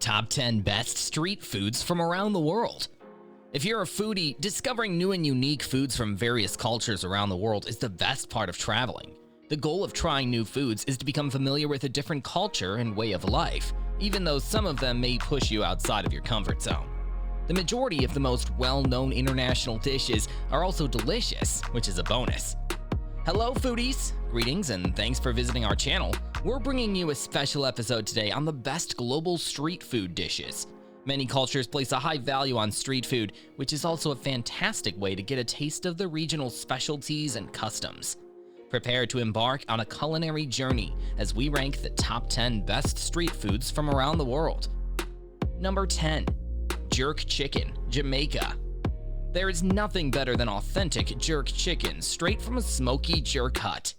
Top 10 Best Street Foods from Around the World. If you're a foodie, discovering new and unique foods from various cultures around the world is the best part of traveling. The goal of trying new foods is to become familiar with a different culture and way of life, even though some of them may push you outside of your comfort zone. The majority of the most well-known international dishes are also delicious, which is a bonus. Hello foodies! Greetings and thanks for visiting our channel. We're bringing you a special episode today on the best global street food dishes. Many cultures place a high value on street food, which is also a fantastic way to get a taste of the regional specialties and customs. Prepare to embark on a culinary journey as we rank the top 10 best street foods from around the world. Number 10. Jerk chicken, Jamaica. There is nothing better than authentic jerk chicken straight from a smoky jerk hut.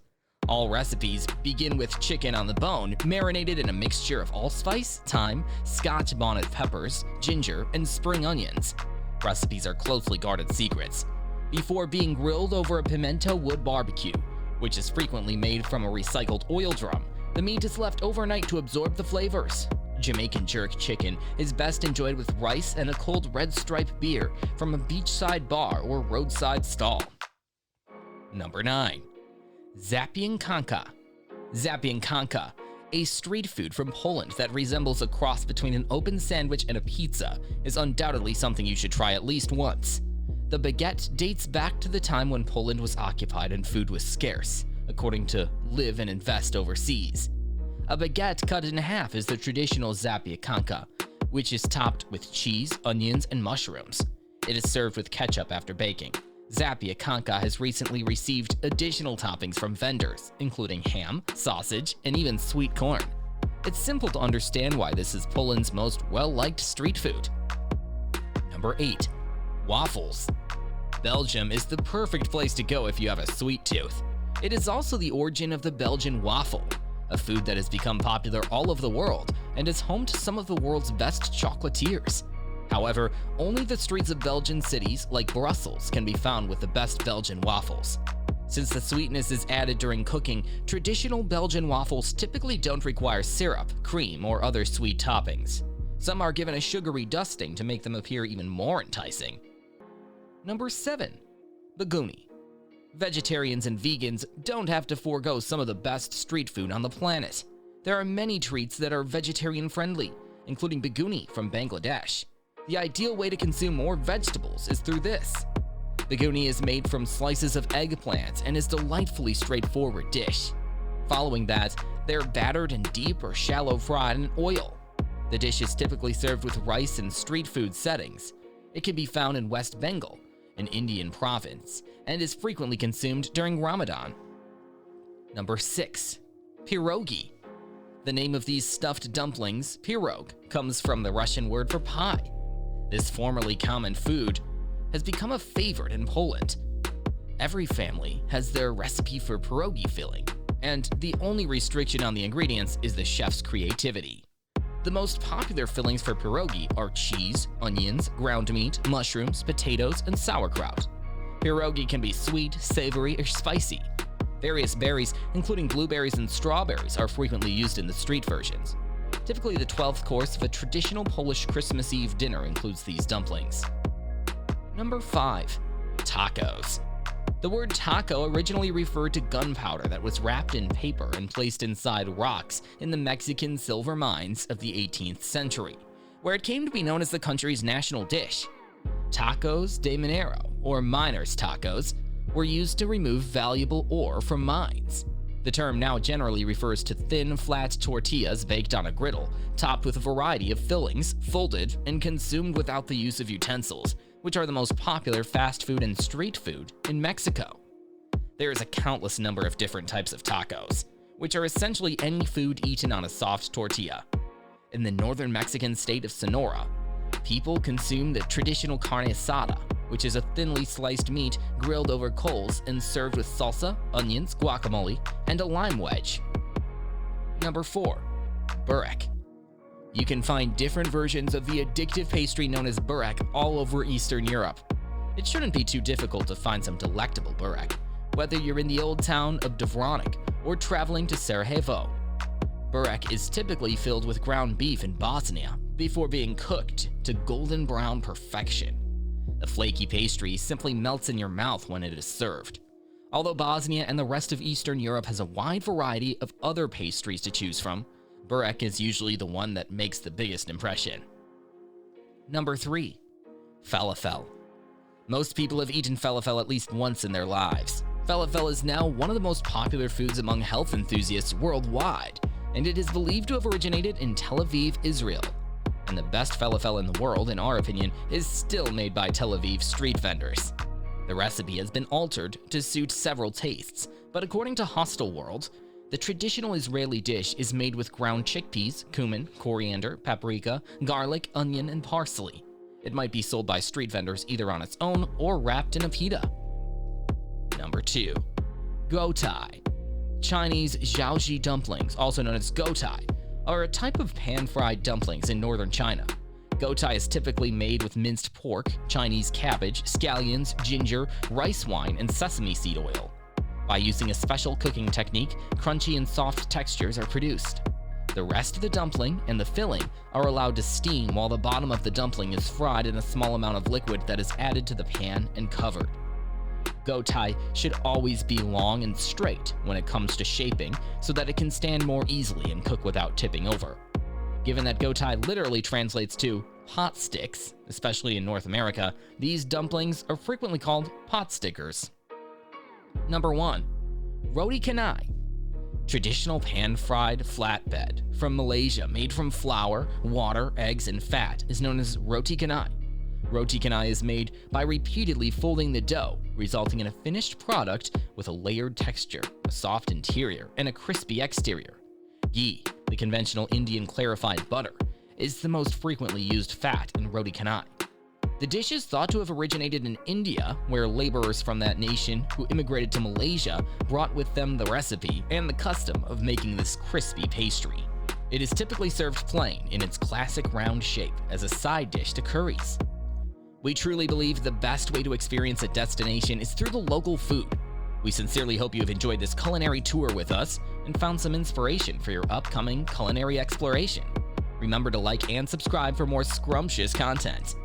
All recipes begin with chicken on the bone, marinated in a mixture of allspice, thyme, Scotch bonnet peppers, ginger, and spring onions. Recipes are closely guarded secrets. Before being grilled over a pimento wood barbecue, which is frequently made from a recycled oil drum, the meat is left overnight to absorb the flavors. Jamaican jerk chicken is best enjoyed with rice and a cold red stripe beer from a beachside bar or roadside stall. Number 9. Zapiekanka. Zapiekanka, a street food from Poland that resembles a cross between an open sandwich and a pizza, is undoubtedly something you should try at least once. The baguette dates back to the time when Poland was occupied and food was scarce, according to Live and Invest Overseas. A baguette cut in half is the traditional zapiekanka, which is topped with cheese, onions, and mushrooms. It is served with ketchup after baking. Zapiekanka has recently received additional toppings from vendors, including ham, sausage, and even sweet corn. It's simple to understand why this is Poland's most well-liked street food. Number 8. Waffles. Belgium is the perfect place to go if you have a sweet tooth. It is also the origin of the Belgian waffle, a food that has become popular all over the world and is home to some of the world's best chocolatiers. However, only the streets of Belgian cities like Brussels can be found with the best Belgian waffles. Since the sweetness is added during cooking, traditional Belgian waffles typically don't require syrup, cream, or other sweet toppings. Some are given a sugary dusting to make them appear even more enticing. Number 7. Baguni. Vegetarians and vegans don't have to forego some of the best street food on the planet. There are many treats that are vegetarian friendly, including baguni from Bangladesh. The ideal way to consume more vegetables is through this. Baguni is made from slices of eggplant and is a delightfully straightforward dish. Following that, they're battered in deep or shallow fried in oil. The dish is typically served with rice in street food settings. It can be found in West Bengal, an Indian province, and is frequently consumed during Ramadan. Number 6. Pierogi. The name of these stuffed dumplings, pirog, comes from the Russian word for pie. This formerly common food has become a favorite in Poland. Every family has their recipe for pierogi filling, and the only restriction on the ingredients is the chef's creativity. The most popular fillings for pierogi are cheese, onions, ground meat, mushrooms, potatoes, and sauerkraut. Pierogi can be sweet, savory, or spicy. Various berries, including blueberries and strawberries, are frequently used in the street versions. Typically, the 12th course of a traditional Polish Christmas Eve dinner includes these dumplings. Number 5. Tacos. The word taco originally referred to gunpowder that was wrapped in paper and placed inside rocks in the Mexican silver mines of the 18th century, where it came to be known as the country's national dish. Tacos de minero, or miners' tacos, were used to remove valuable ore from mines. The term now generally refers to thin, flat tortillas baked on a griddle, topped with a variety of fillings, folded, and consumed without the use of utensils, which are the most popular fast food and street food in Mexico. There is a countless number of different types of tacos, which are essentially any food eaten on a soft tortilla. In the northern Mexican state of Sonora, people consume the traditional carne asada, which is a thinly sliced meat grilled over coals and served with salsa, onions, guacamole, and a lime wedge. Number 4. Burek. You can find different versions of the addictive pastry known as burek all over Eastern Europe. It shouldn't be too difficult to find some delectable burek, whether you're in the old town of Dubrovnik or traveling to Sarajevo. Burek is typically filled with ground beef in Bosnia, before being cooked to golden brown perfection. The flaky pastry simply melts in your mouth when it is served. Although Bosnia and the rest of Eastern Europe has a wide variety of other pastries to choose from, burek is usually the one that makes the biggest impression. Number 3. Falafel. Most people have eaten falafel at least once in their lives. Falafel is now one of the most popular foods among health enthusiasts worldwide, and it is believed to have originated in Tel Aviv, Israel. And the best falafel in the world, in our opinion, is still made by Tel Aviv street vendors. The recipe has been altered to suit several tastes, but according to Hostel World, the traditional Israeli dish is made with ground chickpeas, cumin, coriander, paprika, garlic, onion, and parsley. It might be sold by street vendors either on its own or wrapped in a pita. Number 2. Goutai. Chinese xiaoji dumplings, also known as goutai, are a type of pan-fried dumplings in northern China. Goutai is typically made with minced pork, Chinese cabbage, scallions, ginger, rice wine, and sesame seed oil. By using a special cooking technique, crunchy and soft textures are produced. The rest of the dumpling and the filling are allowed to steam while the bottom of the dumpling is fried in a small amount of liquid that is added to the pan and covered. Goutai should always be long and straight when it comes to shaping so that it can stand more easily and cook without tipping over. Given that goutai literally translates to pot sticks, especially in North America, these dumplings are frequently called pot stickers. Number 1. Roti canai. Traditional pan-fried flatbread from Malaysia made from flour, water, eggs, and fat is known as roti canai. Roti canai is made by repeatedly folding the dough, resulting in a finished product with a layered texture, a soft interior, and a crispy exterior. Ghee, the conventional Indian clarified butter, is the most frequently used fat in roti canai. The dish is thought to have originated in India, where laborers from that nation who immigrated to Malaysia brought with them the recipe and the custom of making this crispy pastry. It is typically served plain in its classic round shape as a side dish to curries. We truly believe the best way to experience a destination is through the local food. We sincerely hope you have enjoyed this culinary tour with us and found some inspiration for your upcoming culinary exploration. Remember to like and subscribe for more scrumptious content.